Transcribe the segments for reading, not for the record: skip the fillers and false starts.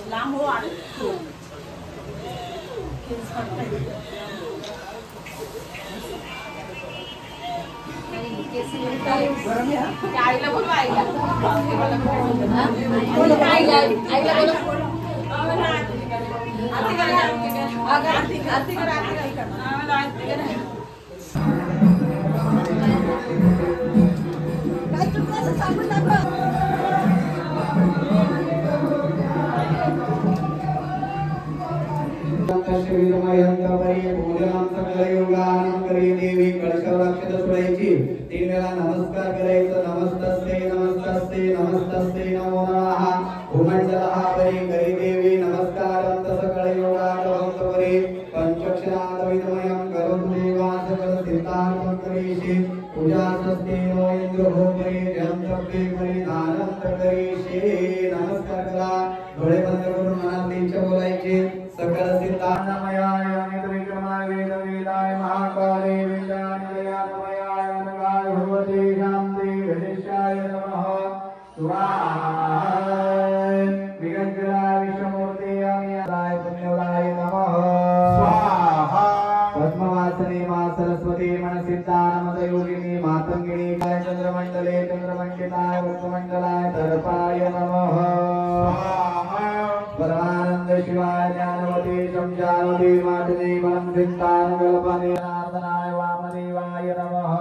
लांब हो आणि आईला बोलवा आईला तीन वेळा नमस्कार करायचं. नमस्तस्ते नमस्तस्ते नमस्तस्ते नमो नमः. भूमंडलावरी करी देवी नमस्कारं सकळ योगाभवन्तु परे पंचक्षराद्वैतमयं करोतु देवा सकल सिद्धार्थं करिष्ये. पूजास्ते नो इंद्र भोपरे जंतप्रे परिधानं करिष्ये. नमस्कार करा. डोळे बंद करून मनात इच्छा बोलायची. सकल सिद्धान्तमयाय अमितविक्रमाय वेद वेदाय महाकाले वेदानिलयानमयाय नमः. भगवते शान्ति गणेशाय नमः. स्वाहा. विघ्नकराय विश्वमूर्ते अमियाय पुण्यवराय नमः. स्वाहा. पद्मवासने मा सरस्वती मनसिद्धानमदयोगिनी मातंगिनी चंद्रमंडले चंद्रमंडिताय वृत्तमंडलाय दर्पाय नमः. स्वाहा. परमानंद शिवाय ज्ञानवते संजानवते मातने बलं चिंतानुकल्पने नारायणाय वामदेवाय नमः.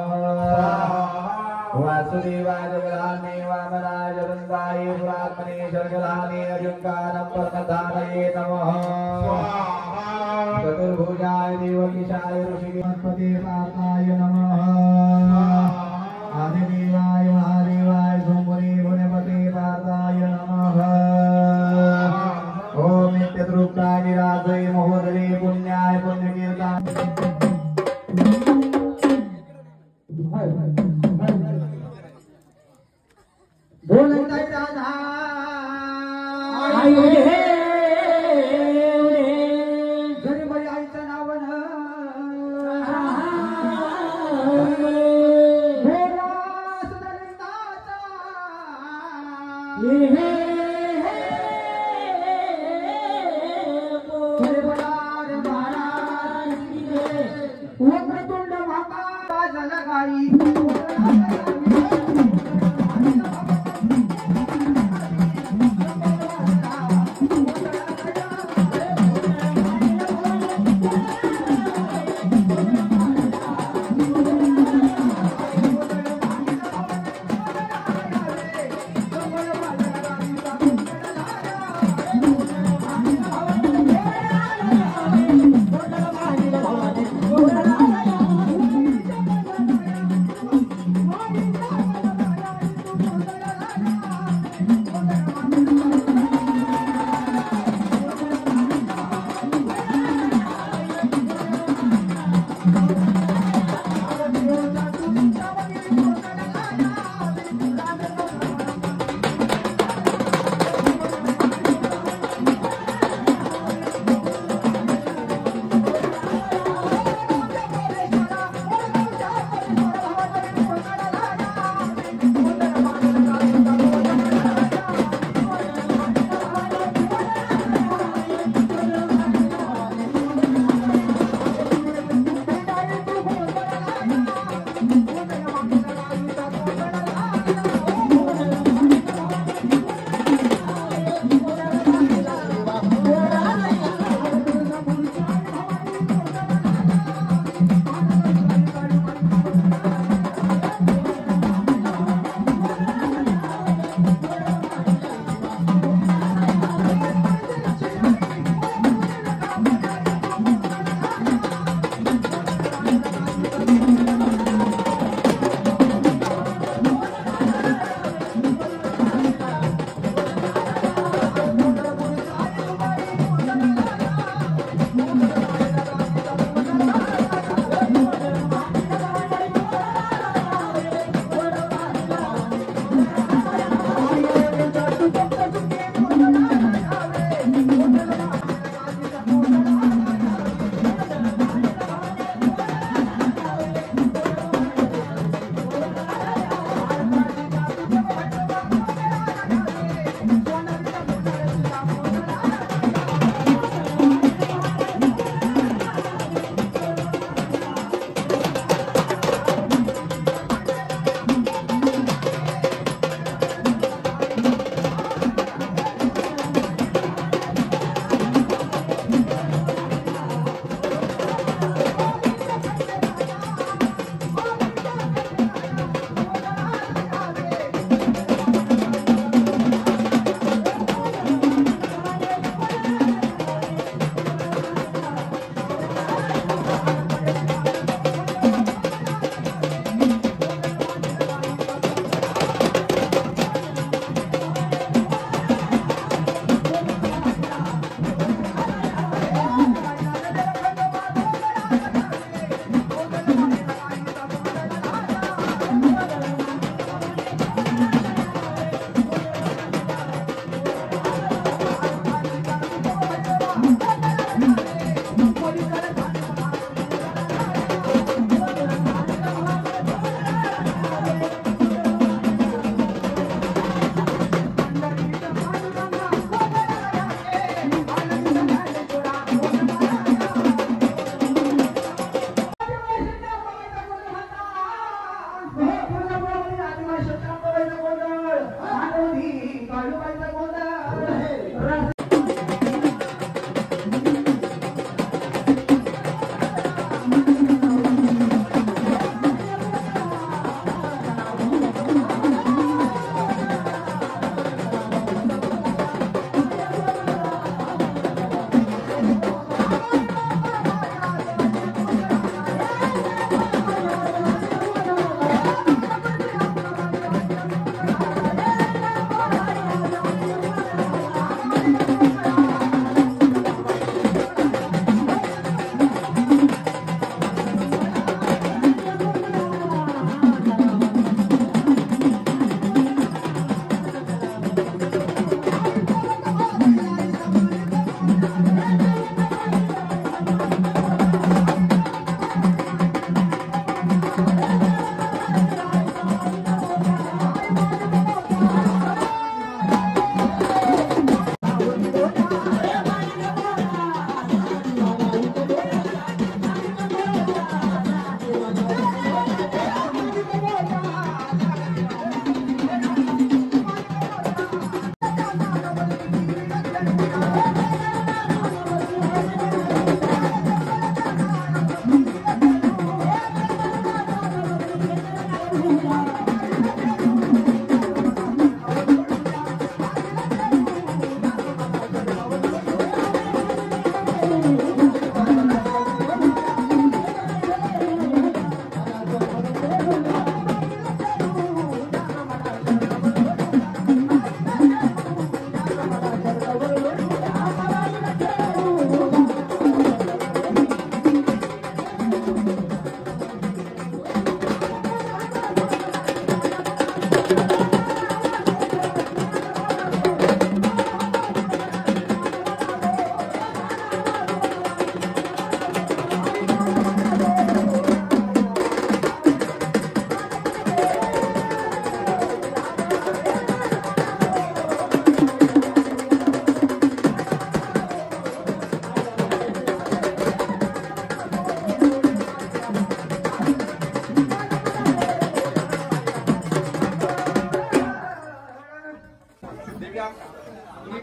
वासुदेवाय जगदाने वामनाय जगन्दाय पुरात्मने सर्गधाने अजंकारं परमधानये नमः. चतुर्भुजाय देवकीशाय ऋषिकेशपते पार्थाय नमः. आदिदेवाय महादेवाय सोमवरे गुणपते पार्थाय नमः. ओम नित्यद्रुप्तागिराजय महोदरे पुण्याय पुण्यकीर्तन. बोलताय दादा आयो रे जरी माझ्या आईचं नाव न वक्रतुंड महाकाय जलगाई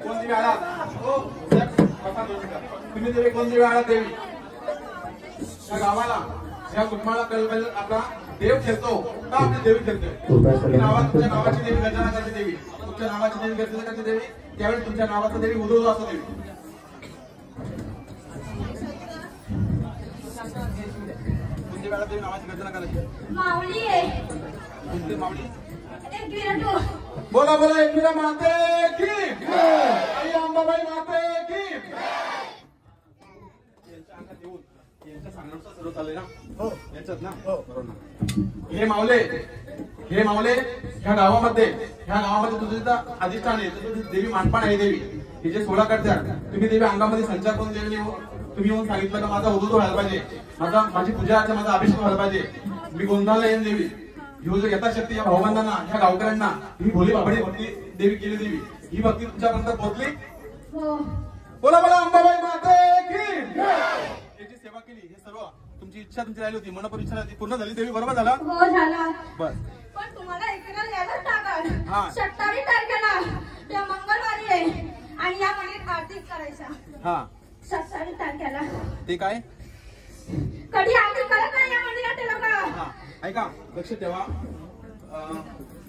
कोण दिवे आलात हो बसा 2 मिनिटं. तुम्ही देवी कोण दिवे आलात देवी या गावाला या कुटुंबाला कल आपला देव खेळतो का आपली देवी खेळते तुमच्या नावाची देवी गजानन करते देवी तुमच्या नावाची देवी गजानन करते देवी त्यावेळी तुमच्या नावाचा देवी उदो असतो देवी कोणती वेळा देवी नावाची गजानन करायची माऊली आहे कोणती माऊली एक विरटू बोला बोला एकविरा माते की आई अंबाबाई माते की यांच्या अंगात येऊन यांच्या सांगण्यानुसार सर्व चाललंय ना हो याच्यात ना हो बरोबर ना हे मावले ह्या गावामध्ये तुझं जिथं अधिष्ठान आहे तुझी देवी मानपान आहे देवी हे जे 16 करत्या तुम्ही देवी अंगामध्ये संचार करून देवी तुम्ही येऊन सांगितलं का माझा उदो व्हायला पाहिजे माझी पूजा अर्चा माझा अभिषेक व्हायला पाहिजे मी गोंधळला येईन देवी ह्यो जो यथाशक्ती या भावबांधांना ह्या गावकऱ्यांना ही भोली बाबडी भक्ती देवी केली देवी ही भक्ती तुमच्यापर्यंत पोहोचली हो बोला बोला अंबाबाई माते की याची सेवा केली हे सर्व तुमची इच्छा तुमची राहिली होती मनपूर इच्छा ती पूर्ण झाली देवी बरोबर झाला हो झाला बस पण तुम्हाला एकदा यायलाच हा. टाकाल 27 तारखेला त्या मंगळवारी आहे आणि या महिन्यात आरती करायचा हा 27 तारखेला ते काय कधी आरती करत नाही या मंदिरात ते लोक हा ऐका लक्ष ठेवा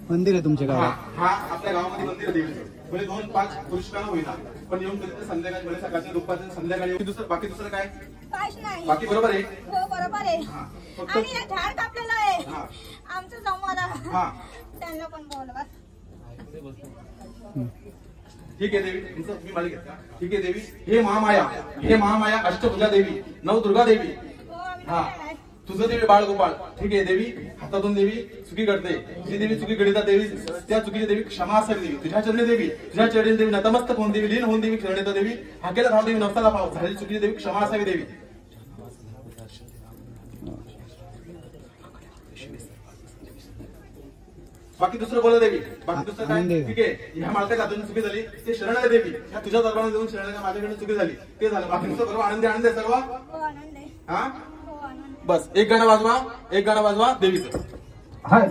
मंदिर आहे तुमच्या गावात हा आपल्या गावामध्ये मंदिर देवीचं म्हणजे 2-5 पुरुषकांना होईना पण येऊन कधी संध्याकाळी म्हणजे सकाळच्या दुपारच्या संध्याकाळी बाकी दुसरं काय काहीच नाही बाकी बरोबर आहे हो बरोबर आहे हा, फक्त- आणि हे झाड कापलेलं आहे हा. आमचं जमवाला हा त्यांना पण बोलवा ठीक आहे देवी तुमचं तुम्ही मला घेता ठीक आहे देवी हे महामाया अष्टभुजा देवी नवदुर्गा देवी हो आम्ही हा नाही. तुझं देवी बाळगोपाळ ठीक आहे देवी हातातून देवी चुकी घडते जी देवी चुकी घडीता देवी त्या चुकीची देवी क्षमा असावी देवी तुझ्या चरणी देवी नतमस्तक होऊन देवी लीन होऊन देवी खेळण्यात देवी हाकेला धाव देवी नवसाला पाव झालेली चुकीची देवी क्षमा असावी देवी बाकी दुसरं बोला देवी बाकी दुसरं काय ठीक आहे ह्या मालकाच्या हातून चुकी झाली ते शरण आहे देवी ह्या तुझ्या दरबारात देऊन शरण आहे माझ्याकडे चुकी झाली ते झालं बाकी दुसरं बरोबर आनंदी आनंद आहे सर्व हो आनंद आहे हा हो आनंद बस एक गाणं वाजवा देवीचं हाय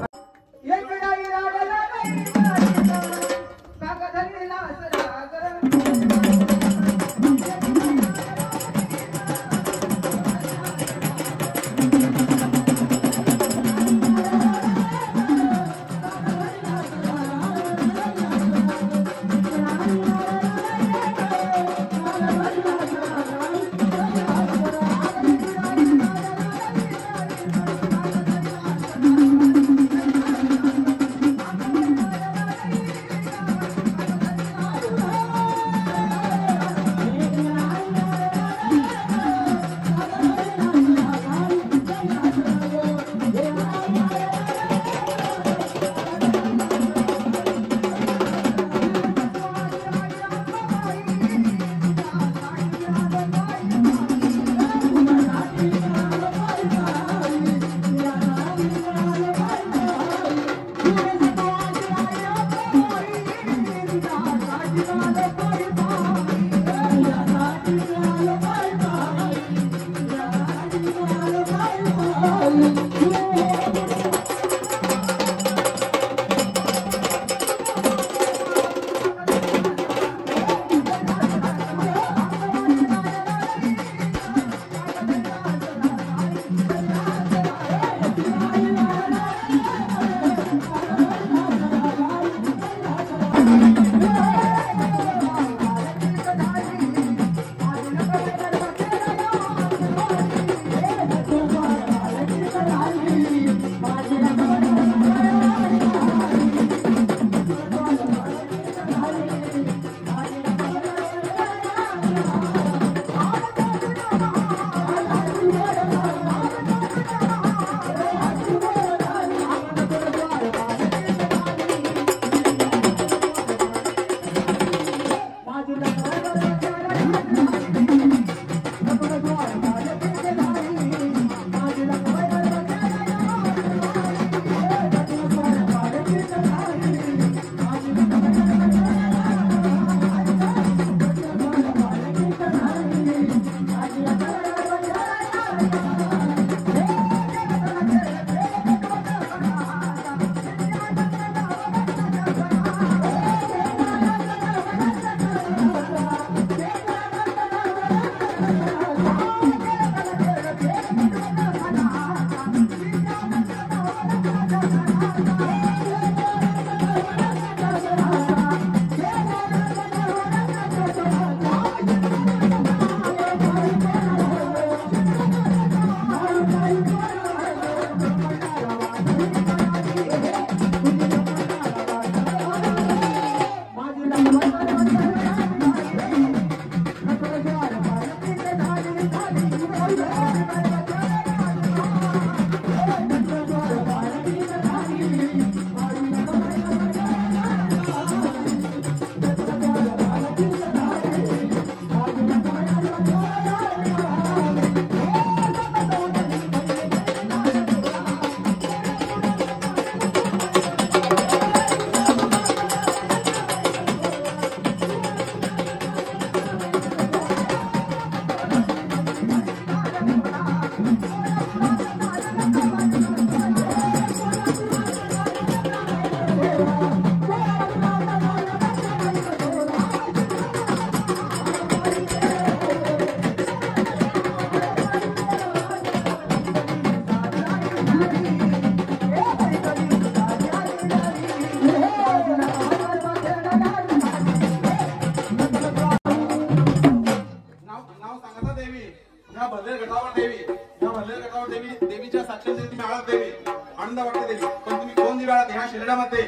आनंद वाटते देवी. पण तुम्ही कोण दिव्या ह्या शरीरामध्ये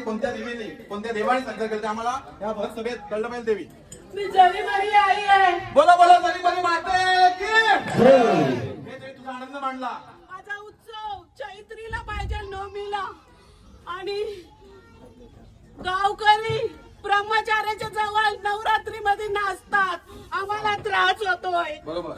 कोणत्या देवीने कोणत्या देवाने संचार केला आम्हाला या भर सभेत कळलं पाहिजे देवी. मी जरी बरी आई आहे. बोला बोला जरी बरी माते की हे देवी तुझा आनंद मांडला. माझा उत्सव चैत्रीला पाहिजे नवमीला आणि गावकरी ब्रह्मचार्याच्या जवळ नवरात्री मध्ये नाचतात. आम्हाला त्रास होतोय. बरोबर.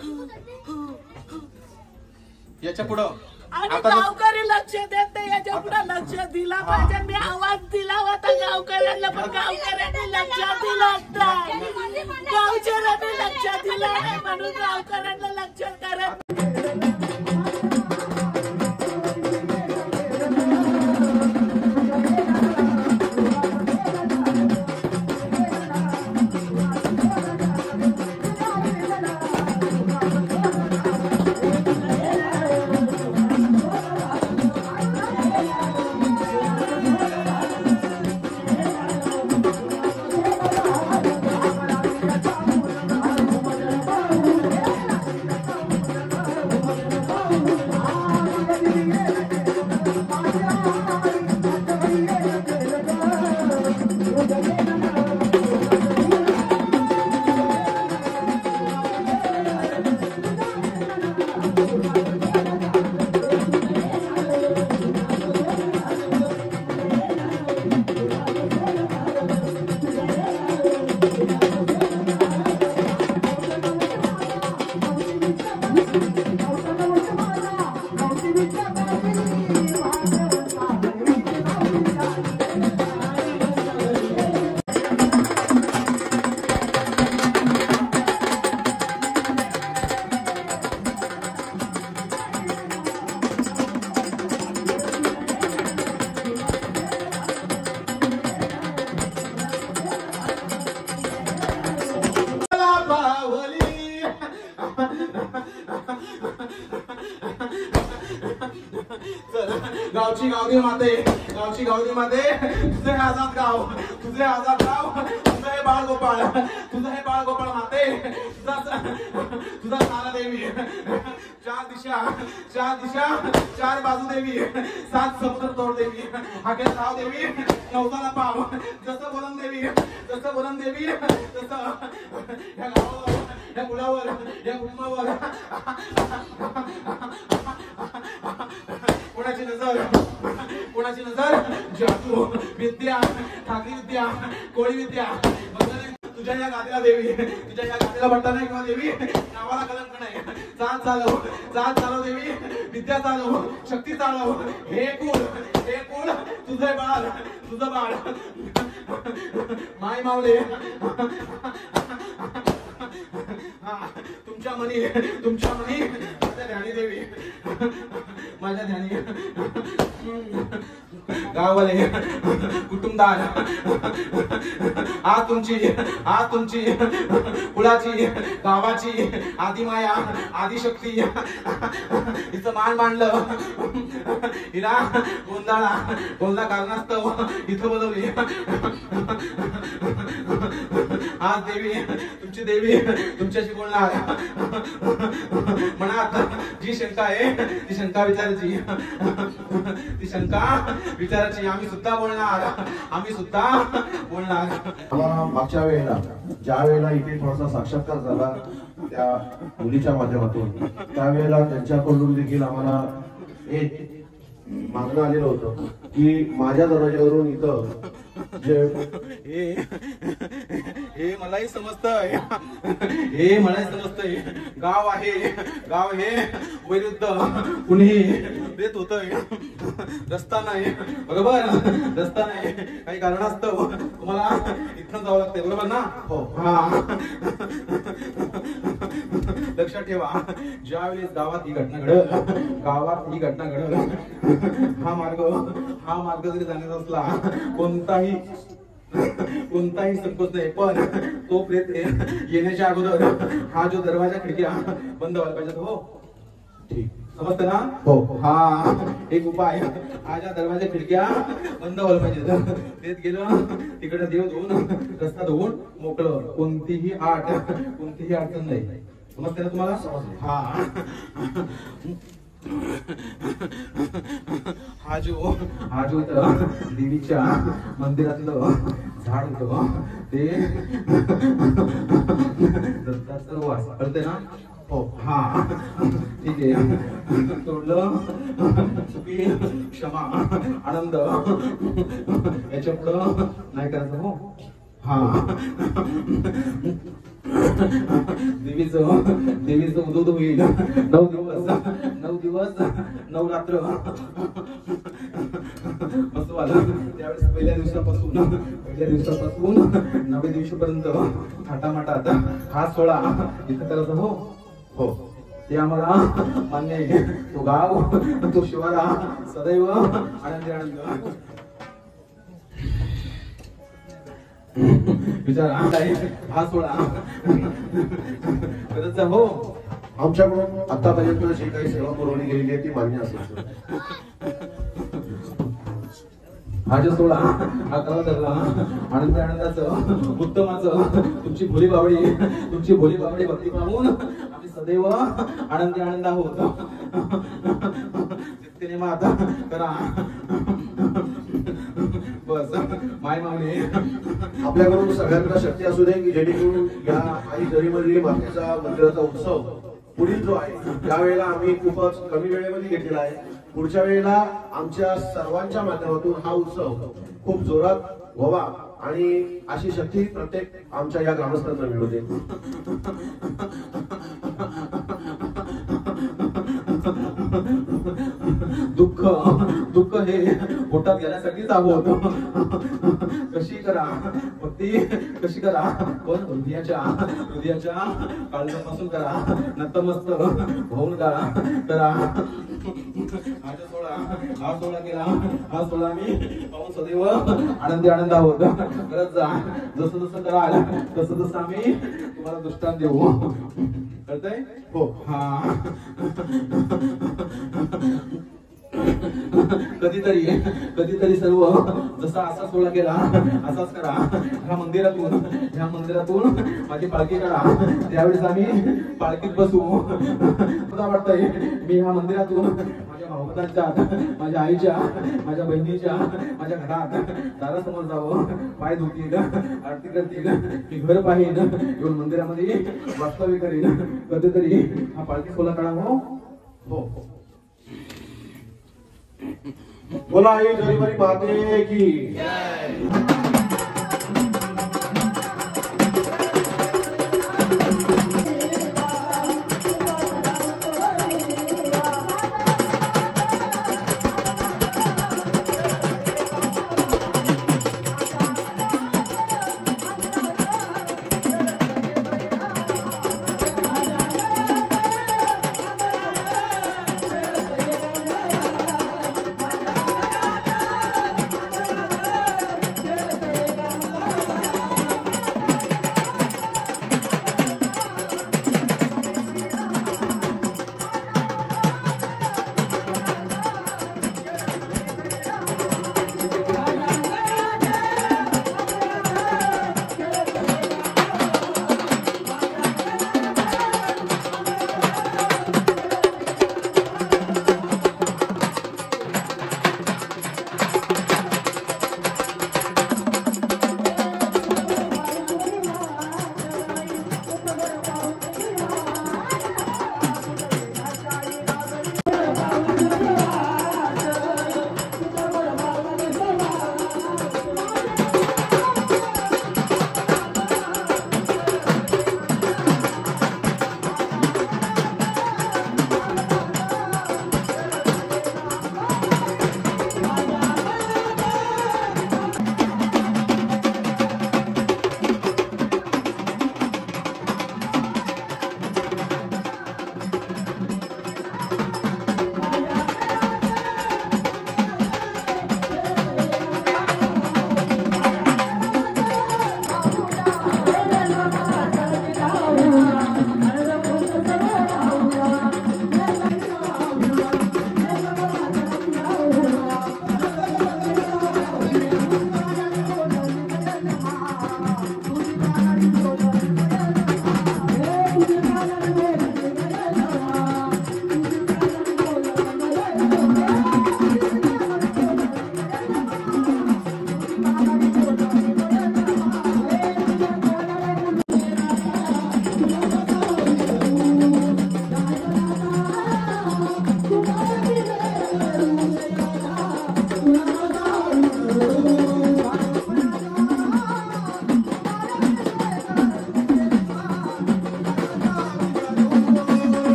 याच्या पुढं आणि गावकरी लक्ष देत नाही. याच्या पुढे लक्ष दिला पाहिजे. मी आवाज दिला होता गावकऱ्यांना पण गावकऱ्यांनी लक्ष दिलं नाही. गावकऱ्यांनी लक्ष दिलं नाही म्हणून गावकऱ्यांना लक्ष करत. गावची गावदी माते तुझे आझाद गाव तुझं हे बाळ गोपाळ माते तुझा सारा देवी. चार दिशा चार बाजू देवी. 7 समुद्र तोड देवी. हाके राव देवी. नवसाला पाव जसं बोलन देवी तसं या गावावर या मुलावर या कुटुंबावर कोणाची नजर जादू विद्या ठाकरी विद्या कोळी विद्या तुझ्या या गादीला देवी. तुझ्या या गादीला बट्टा नाही किंवा देवी नावाला कलंक नाही. चाल चालव देवी. विद्या चालव शक्ती चालव. हे कुल तुझं बाळ माय मावले तुमच्या मनी माझ्या ध्यानी देवी. माझ्या ध्यानी गाववाले कुटुंबदार आज तुमची कुळाची गावाची आदिमाया आदिशक्ती हिचं मान मांडलं. हिला गोंधळा कारणास्तव इथं बोलवली. आज तुमची देवी तुमच्याशी बोलणार. मनात जी शंका आहे ती शंका विचारायची. आम्ही सुद्धा बोलणार. आम्हाला मागच्या वेळेला ज्या वेळेला इथे थोडासा साक्षात्कार झाला त्या मुलीच्या माध्यमातून त्यावेळेला त्यांच्याकडून देखील आम्हाला एक मागणं आलेलं होतं की माझ्या दरवाज्यावरून इथं जे हे मलाही समजतंय. गाव हे विरुद्ध कुणी देत होतंय. रस्ता नाही बरोबर. काही कारणास्तव तुम्हाला इथं जावं लागतंय बरोबर ना. हो हा लक्षात ठेवा. ज्यावेळेस गावात ही घटना घडल हा मार्ग जरी जाण्याचा असला कोणताही संकोच नाही. पण तो प्रेत येण्याच्या अगोदर हा जो दरवाजा खिडक्या बंद व्हायला पाहिजे. हो ठीक समजतं ना. हो हा एक उपाय. हा ज्या दरवाजा खिडक्या बंद व्हायला पाहिजे. प्रेत गेलं तिकडे देव धुवून रस्ता धुवून मोकळं. कोणतीही अडचण नाही. समजतं ना तुम्हाला. हा हा जो देवीच्या मंदिरातलं झाड होतं ते दत्ताचं वास कळते ना. हो हा ठीक आहे. तोडलं सुखी क्षमा आनंद याच्या पुढं नाही करायचं. हो हा देवीचं उदोद होईल. 9 दिवस 9 रात्र बसवाला. त्यावेळेस पहिल्या दिवसापासून 9व्या दिवशीपर्यंत थाटामाटात हा सोहळा इथं करायचा. हो ते आम्हाला मान्य आहे. तो गाव तो शिवारा सदैव आनंदी आनंद. विचार हा सोहळा करत जा. हो आमच्याकडून आतापर्यंत जी काही सेवा पुरवली गेलेली आहे ती मान्य असेल. हा जो सोहळा हा करा धरला आनंदी आनंदाचं उत्तमाचं तुमची भोली बावडी भक्ती पाहून आम्ही सदैव आनंदी आनंद आहोत. तितके माता करा बस माय मागणी. आपल्याकडून सगळ्यांना शक्ती असू दे की जेणेकरून या आई जरीमधील मातेचा मंदिराचा उत्सव पुढील जो आहे त्यावेळेला आम्ही खूपच कमी वेळेमध्ये घेतलेला आहे. पुढच्या वेळेला आमच्या सर्वांच्या माध्यमातून हा उत्सव खूप जोरात व्हावा आणि अशी शक्ती प्रत्येक आमच्या या ग्रामस्थांना मिळू दे. दुःख हे पोटात घेण्यासाठीच आहोत. कशी करा भक्ती कशी करा पण हृदयाच्या काळजापासून करा. नतमस्तक होऊन करा. हा सोहळा केला. हा सोहळा आम्ही पाहून सदैव आनंदी आनंद आहोत. करत जा. जसं कराल तसं आम्ही तुम्हाला दृष्टांत देऊ. कळतंय. हो हा कधीतरी सर्व जसा असा सोहळा केला असाच करा. ह्या मंदिरातून माझी पालखी करा. त्यावेळेस आम्ही पालखीत बसू. तुला वाटतंय मी ह्या मंदिरातून माझ्या भावबंधांच्या माझ्या आईच्या माझ्या बहिणीच्या माझ्या घरात दारासमोर जावं. पाय धुतील आरती करतील मी घर पाहिन येऊन मंदिरामध्ये वास्तव्य करीन. कधीतरी हा पालखी सोहळा काढा. हो बोला आई जरीमरी माते की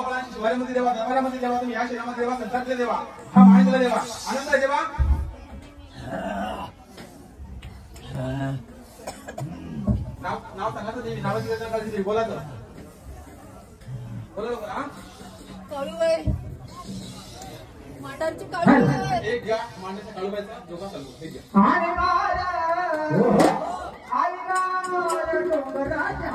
महाबळांची शिवारीमध्ये देवा, दरबारामध्ये देवा, तुम्ही या शहरामध्ये देवा, संसारमध्ये देवा, हा माणसाला देवा, आनंद आहे देवा. नाव सांगायचं देवी, नावाची रचना करायची देवी, बोलायचं बोला लवकर. हा काळू आहे मांडरची काळू आहे. एक घ्या मांडण्याचा काळूबाईचा दोघा चालू हे घ्या. आली ना डोंगराच्या